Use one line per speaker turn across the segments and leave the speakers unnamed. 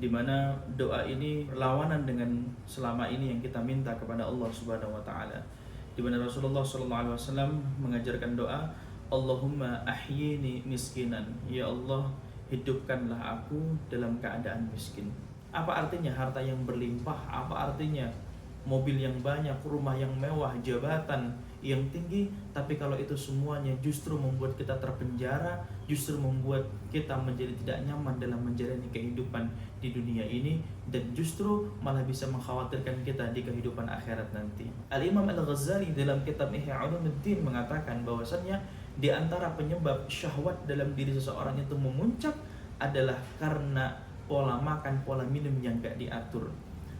di mana doa ini berlawanan dengan selama ini yang kita minta kepada Allah Subhanahu wa taala. Di mana Rasulullah sallallahu alaihi wasallam mengajarkan doa, Allahumma ahyini miskinan. Ya Allah, hidupkanlah aku dalam keadaan miskin. Apa artinya harta yang berlimpah? Apa artinya mobil yang banyak, rumah yang mewah, jabatan yang tinggi, tapi kalau itu semuanya justru membuat kita terpenjara, justru membuat kita menjadi tidak nyaman dalam menjalani kehidupan di dunia ini, dan justru malah bisa mengkhawatirkan kita di kehidupan akhirat nanti. Al-Imam Al-Ghazali dalam kitab Ihya Ulumuddin mengatakan bahwasannya di antara penyebab syahwat dalam diri seseorang itu memuncak adalah karena pola makan, pola minum yang gak diatur.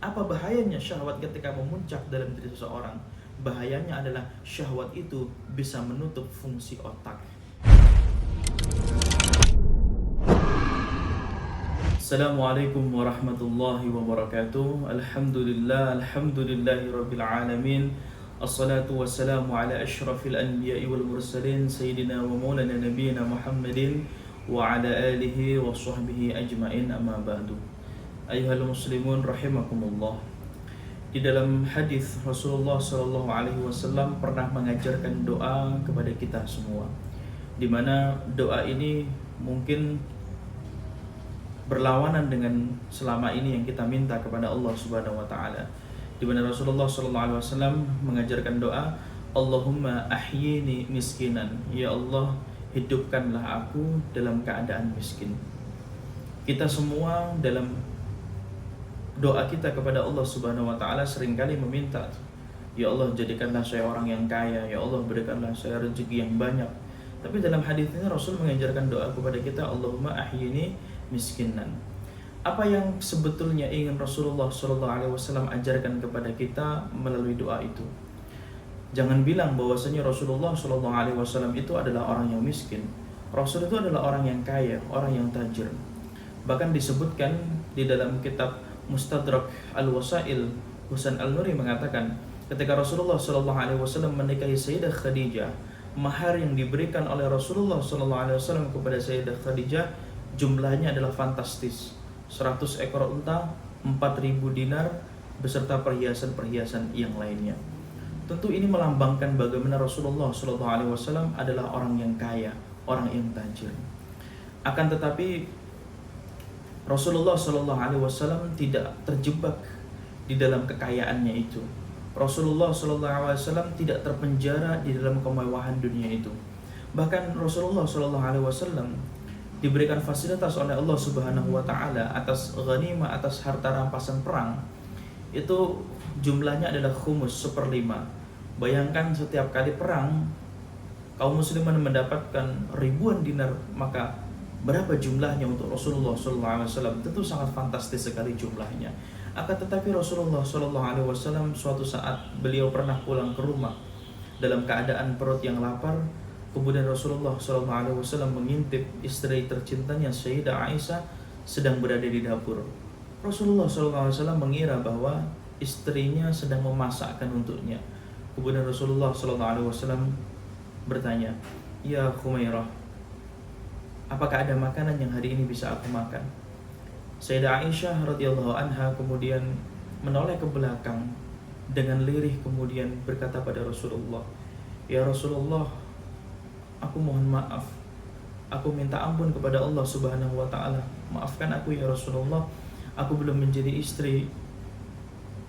Apa bahayanya syahwat ketika memuncak dalam diri seseorang? Bahayanya adalah syahwat itu bisa menutup fungsi otak. Assalamualaikum warahmatullahi wabarakatuh. Alhamdulillahi rabbil alamin. Assalatu wassalamu ala asyrafil anbiya'i wal mursalin Sayyidina wa maulana nabiyina Muhammadin wa ala alihi wa sahbihi ajma'in, amma ba'du. Ayuhal muslimun rahimakumullah. Di dalam hadis Rasulullah sallallahu alaihi wasallam pernah mengajarkan doa kepada kita semua, di mana doa ini mungkin berlawanan dengan selama ini yang kita minta kepada Allah Subhanahu wa taala. Di mana Rasulullah sallallahu alaihi wasallam mengajarkan doa, Allahumma ahyini miskinan. Ya Allah, hidupkanlah aku dalam keadaan miskin. Kita semua dalam doa kita kepada Allah Subhanahu wa taala seringkali meminta, ya Allah, jadikanlah saya orang yang kaya, ya Allah, berikanlah saya rezeki yang banyak. Tapi dalam hadis ini Rasul mengajarkan doa kepada kita, Allahumma ahyini miskinan. Apa yang sebetulnya ingin Rasulullah sallallahu alaihi wasallam ajarkan kepada kita melalui doa itu? Jangan bilang bahwasanya Rasulullah sallallahu alaihi wasallam itu adalah orang yang miskin. Rasul itu adalah orang yang kaya, orang yang tajir. Bahkan disebutkan di dalam kitab Mustadrak Al-Wasail, Husain Al-Nuri mengatakan, ketika Rasulullah sallallahu alaihi wasallam menikahi Sayyidah Khadijah, mahar yang diberikan oleh Rasulullah sallallahu alaihi wasallam kepada Sayyidah Khadijah jumlahnya adalah fantastis. 100 ekor unta, 4.000 dinar beserta perhiasan-perhiasan yang lainnya. Tentu ini melambangkan bagaimana Rasulullah sallallahu alaihi wasallam adalah orang yang kaya, orang yang tajir. Akan tetapi Rasulullah Shallallahu Alaihi Wasallam tidak terjebak di dalam kekayaannya itu. Rasulullah Shallallahu Alaihi Wasallam tidak terpenjara di dalam kemewahan dunia itu. Bahkan Rasulullah Shallallahu Alaihi Wasallam diberikan fasilitas oleh Allah Subhanahu Wa Taala atas ghanimah, atas harta rampasan perang. Itu jumlahnya adalah khumus 1/5. Bayangkan setiap kali perang kaum muslimin mendapatkan ribuan dinar, maka berapa jumlahnya untuk Rasulullah SAW? Tentu sangat fantastis sekali jumlahnya. Akan tetapi Rasulullah SAW suatu saat beliau pernah pulang ke rumah dalam keadaan perut yang lapar. Kemudian Rasulullah SAW mengintip istri tercintanya Sayyidah Aisyah sedang berada di dapur. Rasulullah SAW mengira bahwa istrinya sedang memasakkan untuknya. Kemudian Rasulullah SAW bertanya, ya Khumairah, apakah ada makanan yang hari ini bisa aku makan? Sayyidah Aisyah radhiyallahu anha kemudian menoleh ke belakang dengan lirih, kemudian berkata pada Rasulullah, ya Rasulullah, aku mohon maaf. Aku minta ampun kepada Allah Subhanahu wa taala. Maafkan aku ya Rasulullah. Aku belum menjadi istri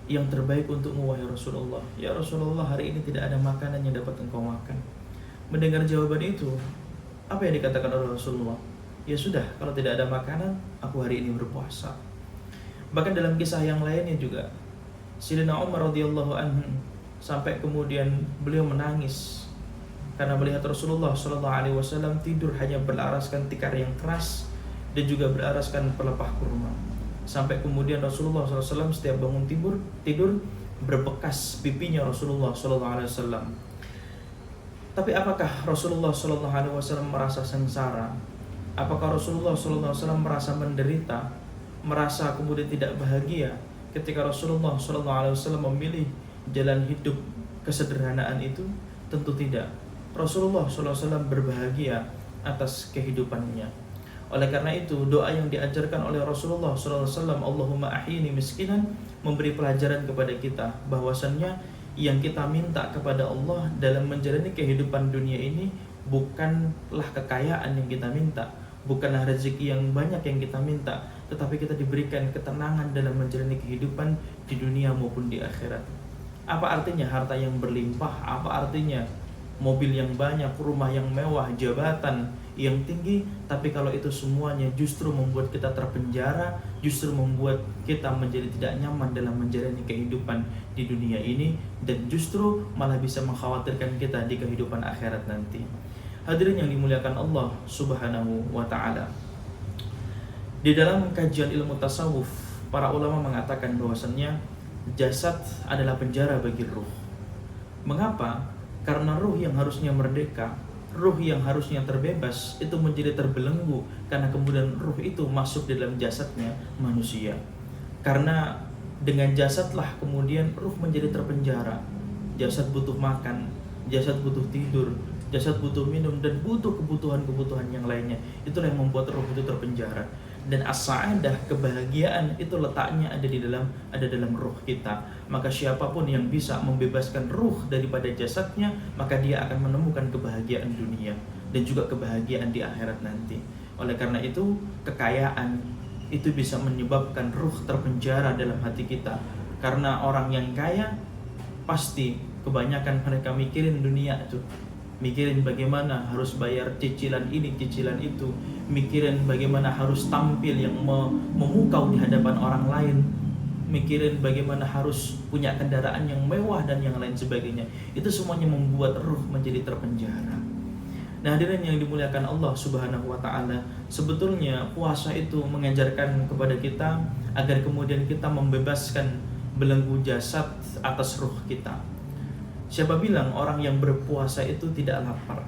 yang terbaik untukmu wahai Rasulullah. Ya Rasulullah, hari ini tidak ada makanan yang dapat engkau makan. Mendengar jawaban itu, apa yang dikatakan oleh Rasulullah? Ya sudah, kalau tidak ada makanan, aku hari ini berpuasa. Bahkan dalam kisah yang lainnya juga, Sayyidina Umar radhiyallahu anhu sampai kemudian beliau menangis karena melihat Rasulullah sallallahu alaihi wasallam tidur hanya berlaraskan tikar yang keras dan juga berlaraskan pelepah kurma. Sampai kemudian Rasulullah SAW setiap bangun tidur berbekas pipinya Rasulullah sallallahu alaihi wasallam. Tapi apakah Rasulullah Shallallahu Alaihi Wasallam merasa sengsara? Apakah Rasulullah Shallallahu Alaihi Wasallam merasa menderita, merasa kemudian tidak bahagia ketika Rasulullah Shallallahu Alaihi Wasallam memilih jalan hidup kesederhanaan itu? Tentu tidak. Rasulullah Shallallahu Alaihi Wasallam berbahagia atas kehidupannya. Oleh karena itu, doa yang diajarkan oleh Rasulullah SAW, Allahumma ahyini miskinan, memberi pelajaran kepada kita bahwasannya yang kita minta kepada Allah dalam menjalani kehidupan dunia ini bukanlah kekayaan yang kita minta, bukanlah rezeki yang banyak yang kita minta, tetapi kita diberikan ketenangan dalam menjalani kehidupan di dunia maupun di akhirat. Apa artinya harta yang berlimpah? Apa artinya mobil yang banyak, rumah yang mewah, jabatan yang tinggi, tapi kalau itu semuanya justru membuat kita terpenjara, justru membuat kita menjadi tidak nyaman dalam menjalani kehidupan di dunia ini, dan justru malah bisa mengkhawatirkan kita di kehidupan akhirat nanti. Hadirin yang dimuliakan Allah Subhanahu wa ta'ala, di dalam kajian ilmu tasawuf, para ulama mengatakan bahwasannya jasad adalah penjara bagi ruh. Mengapa? Karena ruh yang harusnya merdeka, ruh yang harusnya terbebas, itu menjadi terbelenggu karena kemudian ruh itu masuk di dalam jasadnya manusia. Karena dengan jasadlah kemudian ruh menjadi terpenjara. Jasad butuh makan, jasad butuh tidur, jasad butuh minum, dan butuh kebutuhan-kebutuhan yang lainnya. Itulah yang membuat ruh itu terpenjara. Dan as-sa'adah, kebahagiaan, itu letaknya ada dalam ruh kita. Maka siapapun yang bisa membebaskan ruh daripada jasadnya, maka dia akan menemukan kebahagiaan dunia dan juga kebahagiaan di akhirat nanti. Oleh karena itu, kekayaan itu bisa menyebabkan ruh terpenjara dalam hati kita. Karena orang yang kaya pasti kebanyakan mereka mikirin dunia itu, mikirin bagaimana harus bayar cicilan ini, cicilan itu, mikirin bagaimana harus tampil yang memukau di hadapan orang lain, mikirin bagaimana harus punya kendaraan yang mewah dan yang lain sebagainya. Itu semuanya membuat ruh menjadi terpenjara. Nah, hadirin yang dimuliakan Allah Subhanahu wa ta'ala, sebetulnya puasa itu mengajarkan kepada kita agar kemudian kita membebaskan belenggu jasad atas ruh kita. Siapa bilang orang yang berpuasa itu tidak lapar?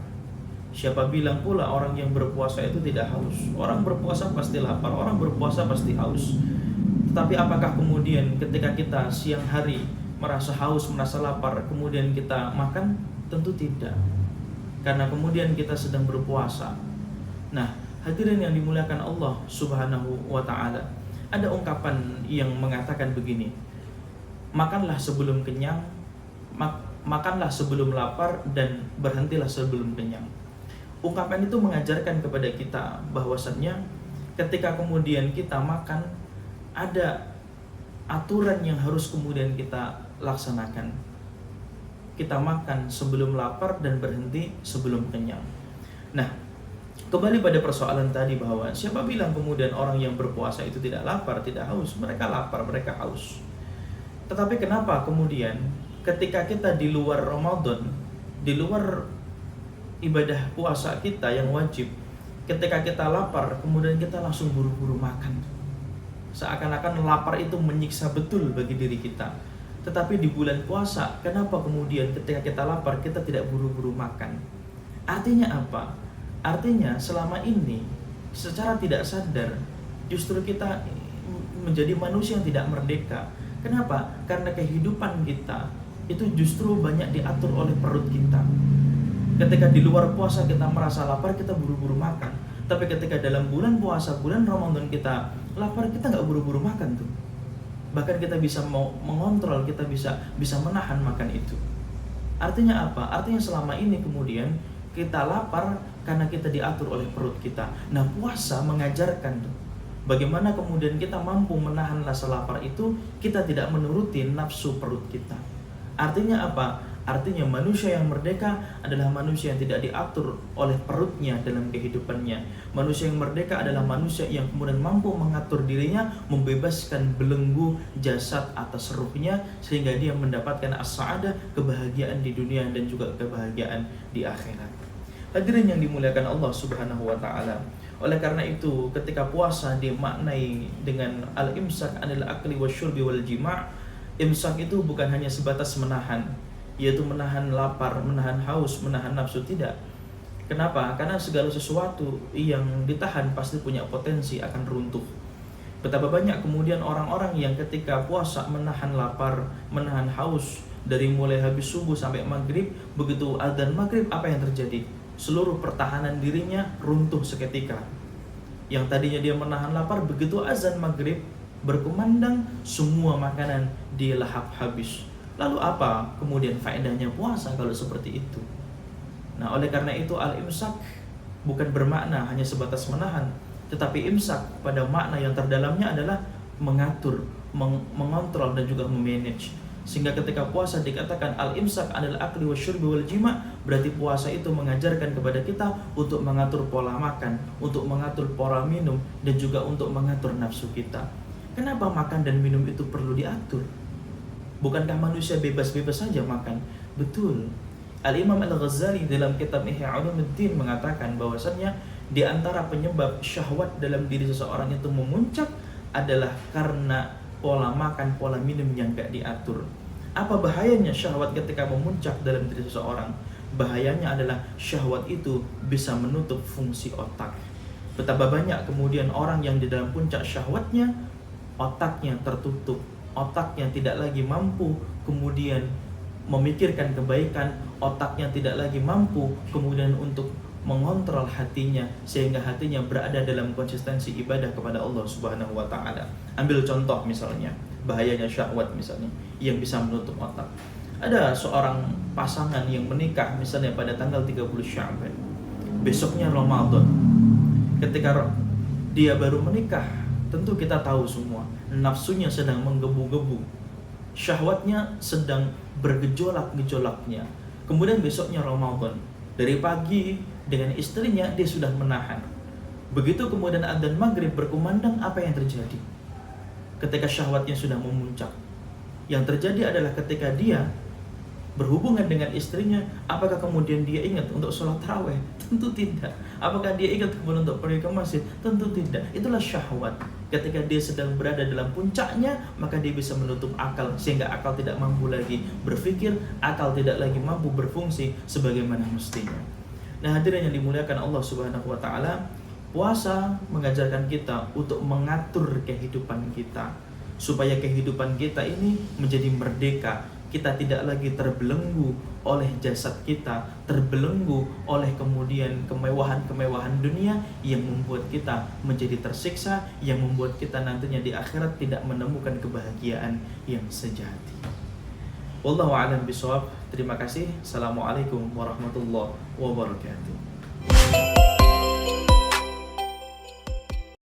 Siapa bilang pula orang yang berpuasa itu tidak haus? Orang berpuasa pasti lapar, orang berpuasa pasti haus. Tetapi apakah kemudian ketika kita siang hari merasa haus, merasa lapar, kemudian kita makan? Tentu tidak. Karena kemudian kita sedang berpuasa. Nah, hadirin yang dimuliakan Allah Subhanahu wa ta'ala, ada ungkapan yang mengatakan begini: makanlah sebelum kenyang, makanlah sebelum lapar, dan berhentilah sebelum kenyang. Ungkapan itu mengajarkan kepada kita bahwasannya ketika kemudian kita makan, ada aturan yang harus kemudian kita laksanakan. Kita makan sebelum lapar dan berhenti sebelum kenyang. Nah, kembali pada persoalan tadi bahwa siapa bilang kemudian orang yang berpuasa itu tidak lapar, tidak haus? Mereka lapar, mereka haus. Tetapi kenapa kemudian ketika kita di luar Ramadan, di luar ibadah puasa kita yang wajib, ketika kita lapar, kemudian kita langsung buru-buru makan. Seakan-akan lapar itu menyiksa betul bagi diri kita. Tetapi di bulan puasa, kenapa kemudian ketika kita lapar, kita tidak buru-buru makan? Artinya apa? Artinya selama ini, secara tidak sadar, justru kita menjadi manusia yang tidak merdeka. Kenapa? Karena kehidupan kita itu justru banyak diatur oleh perut kita. Ketika di luar puasa kita merasa lapar, kita buru-buru makan. Tapi ketika dalam bulan puasa, bulan Ramadan kita lapar, kita nggak buru-buru makan tuh. Bahkan kita bisa mengontrol, kita bisa menahan makan itu. Artinya apa? Artinya selama ini kemudian kita lapar karena kita diatur oleh perut kita. Nah, puasa mengajarkan tuh bagaimana kemudian kita mampu menahan rasa lapar itu, kita tidak menuruti nafsu perut kita. Artinya apa? Artinya manusia yang merdeka adalah manusia yang tidak diatur oleh perutnya dalam kehidupannya. Manusia yang merdeka adalah manusia yang kemudian mampu mengatur dirinya, membebaskan belenggu jasad atas ruhnya, sehingga dia mendapatkan as-sa'adah, kebahagiaan di dunia dan juga kebahagiaan di akhirat. Hadirin yang dimuliakan Allah Subhanahu wa ta'ala, oleh karena itu ketika puasa dimaknai dengan al-imsak anil akli wasyurbi wal jima'. Imsak itu bukan hanya sebatas menahan, yaitu menahan lapar, menahan haus, menahan nafsu, tidak. Kenapa? Karena segala sesuatu yang ditahan pasti punya potensi akan runtuh. Betapa banyak kemudian orang-orang yang ketika puasa menahan lapar, menahan haus, dari mulai habis subuh sampai maghrib, begitu adzan maghrib apa yang terjadi? Seluruh pertahanan dirinya runtuh seketika. Yang tadinya dia menahan lapar, begitu azan maghrib berkumandang, semua makanan dilahap habis. Lalu apa kemudian faedahnya puasa kalau seperti itu? Nah, oleh karena itu al-imsak bukan bermakna hanya sebatas menahan, tetapi imsak pada makna yang terdalamnya adalah mengatur, mengontrol dan juga memanage. Sehingga ketika puasa dikatakan al-imsak adalah akli wasyurbi wal jima, berarti puasa itu mengajarkan kepada kita untuk mengatur pola makan, untuk mengatur pola minum, dan juga untuk mengatur nafsu kita. Kenapa makan dan minum itu perlu diatur? Bukankah manusia bebas-bebas saja makan? Betul. Al-Imam Al-Ghazali dalam kitab Ihya Ulumuddin mengatakan bahwasannya di antara penyebab syahwat dalam diri seseorang itu memuncak adalah karena pola makan, pola minum yang gak diatur. Apa bahayanya syahwat ketika memuncak dalam diri seseorang? Bahayanya adalah syahwat itu bisa menutup fungsi otak. Betapa banyak kemudian orang yang di dalam puncak syahwatnya, otaknya tertutup, otaknya tidak lagi mampu kemudian memikirkan kebaikan, otaknya tidak lagi mampu kemudian untuk mengontrol hatinya, sehingga hatinya berada dalam konsistensi ibadah kepada Allah Subhanahu wa taala. Ambil contoh misalnya, bahayanya syahwat misalnya yang bisa menutup otak. Ada seorang pasangan yang menikah misalnya pada tanggal 30 Sya'ban. Besoknya Ramadan. Ketika dia baru menikah, tentu kita tahu semua, nafsunya sedang menggebu-gebu. Syahwatnya sedang bergejolak-gejolaknya. Kemudian besoknya Ramadan. Dari pagi dengan istrinya dia sudah menahan. Begitu kemudian adzan maghrib berkumandang, apa yang terjadi? Ketika syahwatnya sudah memuncak, yang terjadi adalah ketika dia berhubungan dengan istrinya, apakah kemudian dia ingat untuk sholat tarawih? Tentu tidak. Apakah dia ingat kemudian untuk pergi ke masjid? Tentu tidak. Itulah syahwat. Ketika dia sedang berada dalam puncaknya, maka dia bisa menutup akal, sehingga akal tidak mampu lagi berpikir, akal tidak lagi mampu berfungsi sebagaimana mestinya. Nah, hadirin yang dimuliakan Allah Subhanahu wa taala, puasa mengajarkan kita untuk mengatur kehidupan kita supaya kehidupan kita ini menjadi merdeka. Kita tidak lagi terbelenggu oleh jasad kita, terbelenggu oleh kemudian kemewahan-kemewahan dunia yang membuat kita menjadi tersiksa, yang membuat kita nantinya di akhirat tidak menemukan kebahagiaan yang sejati. Wallahu a'lam bishawab. Terima kasih. Assalamualaikum warahmatullahi wabarakatuh.